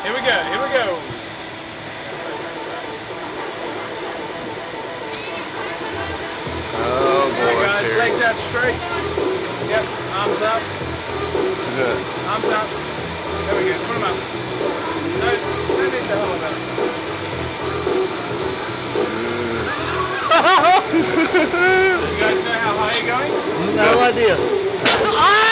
Here we go, here we go. Oh boy, Alright guys, Terry. legs out straight. Yep, arms up. Good. Arms up. There we go, put them up. No need to hold them. You guys know how high you're going? No idea.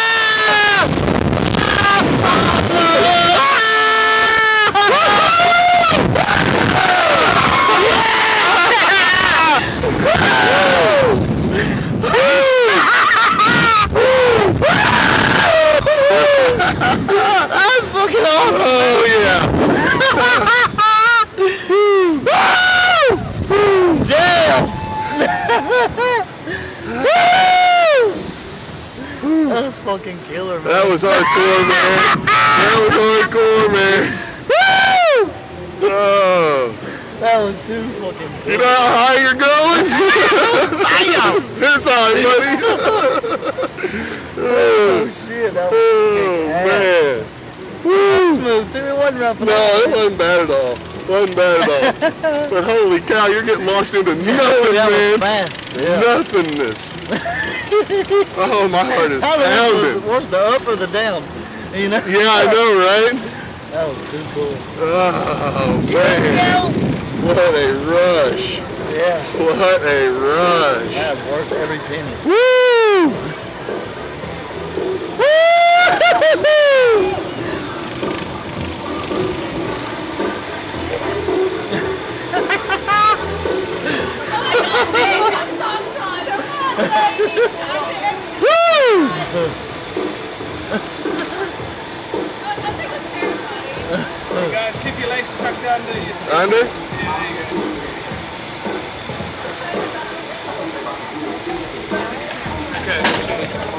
That's fucking awesome. Oh yeah. Damn. That's fucking killer, man. That was hardcore, man. That was hardcore, man. Oh. That was too fucking cool. You know how high you're going? It's high, buddy. Oh shit, that was Oh, man. smooth too. It wasn't rough. No, it wasn't bad at all. Wasn't bad at all. But holy cow, you're getting launched into nothing, That was man. fast. Yeah. Nothingness. Oh, my heart is How pounding. where's the up or the down? You know? Yeah, I know, right? That was too cool. Oh, man. What a rush. Yeah. What a rush. That was worth every penny. Woo! Woo! You guys, keep your legs tucked under your seats. Under? Yeah, there you go.